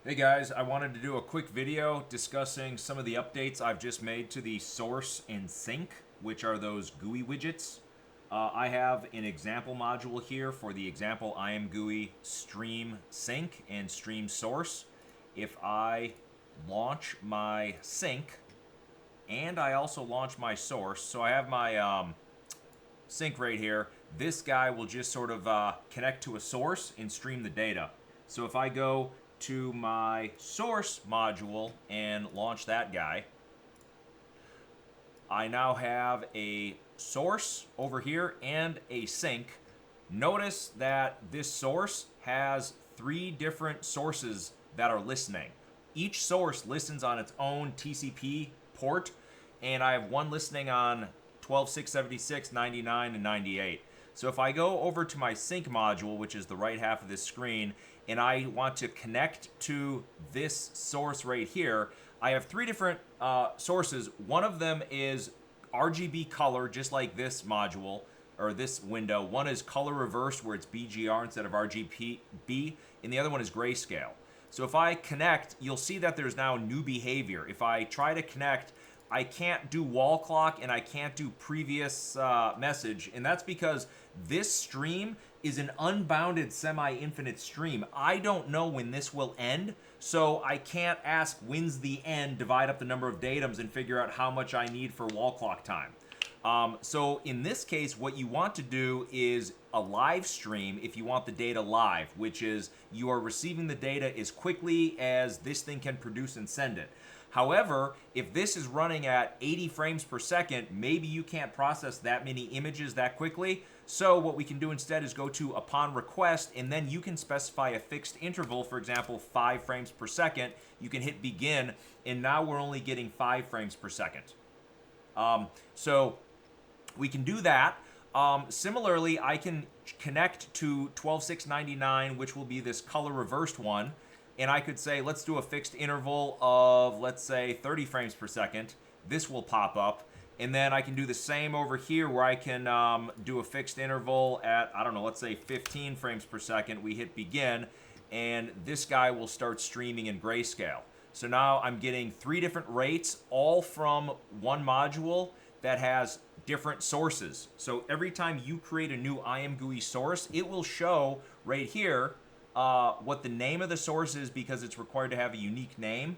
Hey guys, I wanted to do a quick video discussing some of the updates I've just made to the source and sync, which are those GUI widgets. I have an example module here for the example IamGUI stream sync and stream source. If I launch my sync and I also launch my source, so I have my sync right here, this guy will just sort of connect to a source and stream the data. So if I go to my source module and launch that guy, I now have a source over here and a sync. Notice that this source has three different sources that are listening. Each source listens on its own TCP port, and I have one listening on 12.676, 99, and 98. So if I go over to my sync module, which is the right half of this screen, and I want to connect to this source right here, I have three different sources. One of them is RGB color, just like this module, or this window. One is color reversed, where it's BGR instead of RGB, and the other one is grayscale. So if I connect, you'll see that there's now new behavior. If I try to connect, I can't do wall clock and I can't do previous message, and that's because this stream is an unbounded semi-infinite stream. I don't know when this will end, so I can't ask when's the end, divide up the number of datums, and figure out how much I need for wall clock time. So in this case, what you want to do is a live stream if you want the data live, which is you are receiving the data as quickly as this thing can produce and send it. However, if this is running at 80 frames per second, maybe you can't process that many images that quickly. So what we can do instead is go to upon request, and then you can specify a fixed interval, for example, 5 frames per second. You can hit begin, and now we're only getting 5 frames per second. So we can do that. Similarly, I can connect to 12.699, which will be this color reversed one. And I could say, let's do a fixed interval of, let's say, 30 frames per second. This will pop up. And then I can do the same over here where I can do a fixed interval at, I don't know, let's say 15 frames per second. We hit begin, and this guy will start streaming in grayscale. So now I'm getting 3 different rates, all from one module that has different sources. So every time you create a new IamGUI source, it will show right here what the name of the source is, because it's required to have a unique name,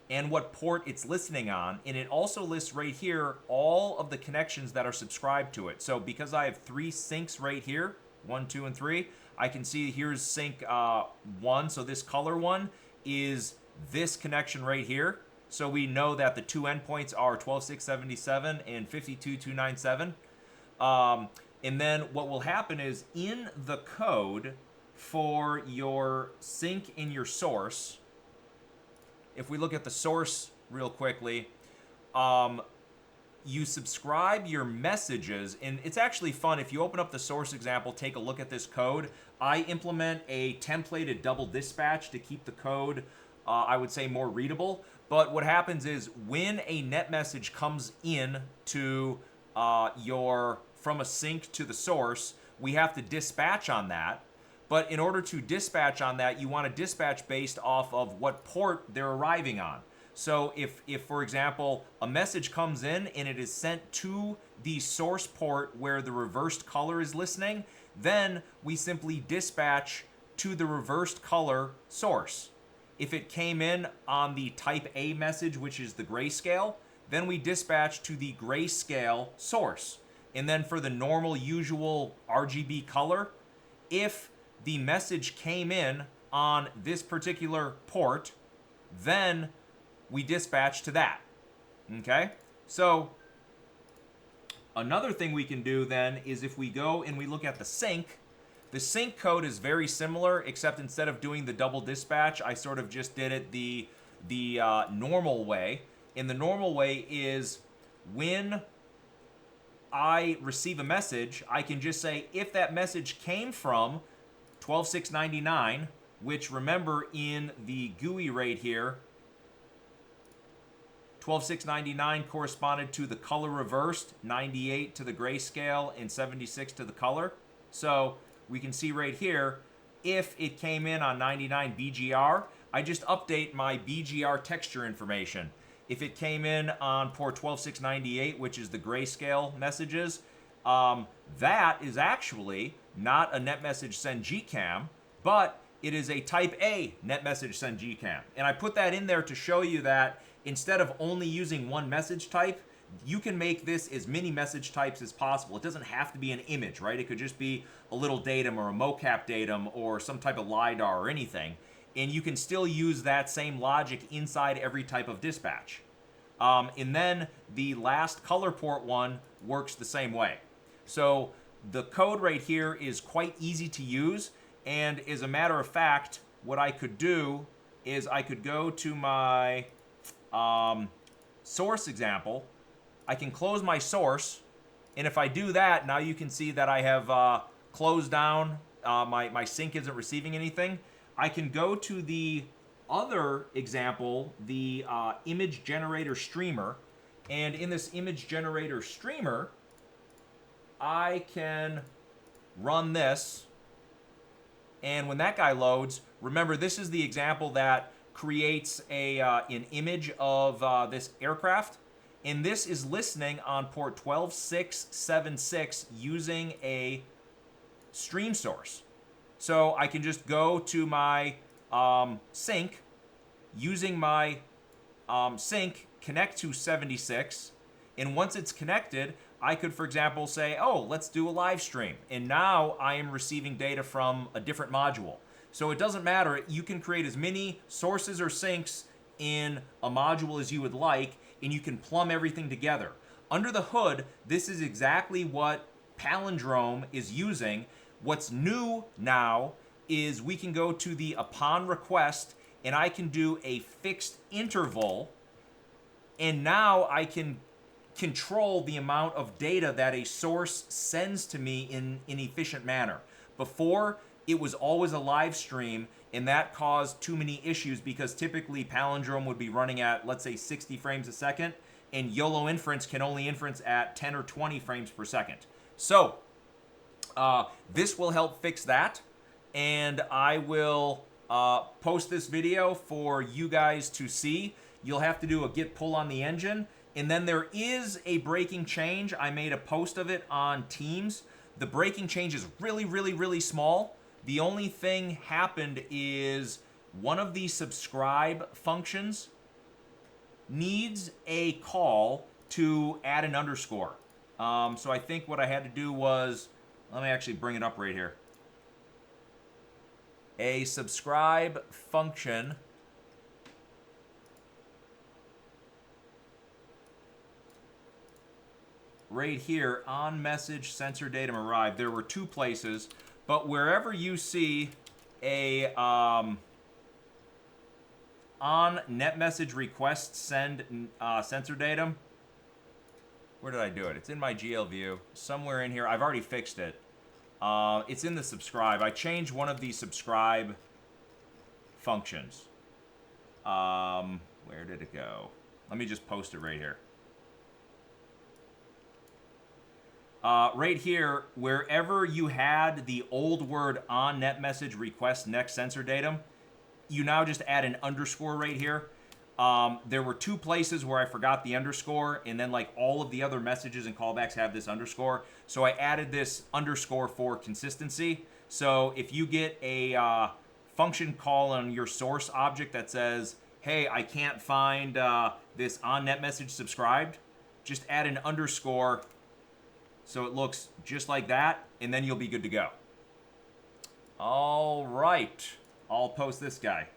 and what port it's listening on. And it also lists right here all of the connections that are subscribed to it. So because I have 3 syncs right here, 1, 2, and 3, I can see here's sync 1. So this color one is this connection right here. So we know that the 2 endpoints are 12.677 and 52.297. And then what will happen is in the code for your sync in your source, if we look at the source real quickly, you subscribe your messages, and it's actually fun. If you open up the source example, take a look at this code. I implement a templated double dispatch to keep the code, I would say, more readable. But what happens is when a net message comes in to from a sync to the source, we have to dispatch on that. But in order to dispatch on that, you want to dispatch based off of what port they're arriving on. So if for example, a message comes in and it is sent to the source port where the reversed color is listening, then we simply dispatch to the reversed color source. If it came in on the type A message, which is the grayscale, then we dispatch to the grayscale source. And then for the normal, usual RGB color, if the message came in on this particular port, then we dispatch to that. Okay? So another thing we can do then is if we go and we look at the sync code is very similar, except instead of doing the double dispatch, I sort of just did it the normal way. And the normal way is when I receive a message, I can just say if that message came from 12.699, which remember in the GUI right here, 12.699 corresponded to the color reversed, 98 to the grayscale, and 76 to the color. So we can see right here, If it came in on 99 BGR, I just update my BGR texture information. If it came in on port 12698, which is the grayscale messages, that is actually not a NetMessage send GCAM, but it is a type A NetMessage send GCAM. And I put that in there to show you that instead of only using one message type, you can make this as many message types as possible. It doesn't have to be an image, right? It could just be a little datum or a mocap datum or some type of LiDAR or anything. And you can still use that same logic inside every type of dispatch. And then the last color port one works the same way. So the code right here is quite easy to use. And as a matter of fact, what I could do is I could go to my source example. I can close my source. And if I do that, now you can see that I have closed down. My sync isn't receiving anything. I can go to the other example, the image generator streamer. And in this image generator streamer, I can run this. And when that guy loads, remember this is the example that creates an image of this aircraft. And this is listening on port 12676 using a stream source. So I can just go to my sync, using my sync, connect to 76, and once it's connected, I could, for example, say, oh, let's do a live stream. And now I am receiving data from a different module. So it doesn't matter. You can create as many sources or syncs in a module as you would like, and you can plumb everything together. Under the hood, this is exactly what Palindrome is using. What's new now is we can go to the upon request, and I can do a fixed interval, and now I can control the amount of data that a source sends to me in an efficient manner. Before, it was always a live stream, and that caused too many issues because typically Palindrome would be running at, let's say, 60 frames a second, and YOLO Inference can only inference at 10 or 20 frames per second. So, this will help fix that, and I will post this video for you guys to see. You'll have to do a git pull on the engine, and then there is a breaking change. I made a post of it on Teams. The breaking change is really, really, really small. The only thing happened is one of the subscribe functions needs a call to add an underscore. So I think what I had to do was, let me actually bring it up right here. A subscribe function right here on message sensor datum arrived. There were two places, but wherever you see a on net message request send sensor datum, where did I do it? It's in my GL view somewhere in here. I've already fixed it. It's in the subscribe. I changed one of the subscribe functions. Where did it go? Let me just post it right here. Right here, wherever you had the old word on net message request next sensor datum, you now just add an underscore right here. There were two places where I forgot the underscore, and then like all of the other messages and callbacks have this underscore. So I added this underscore for consistency. So if you get a function call on your source object that says, hey, I can't find this on net message subscribed, just add an underscore so it looks just like that, and then you'll be good to go. All right, I'll post this guy.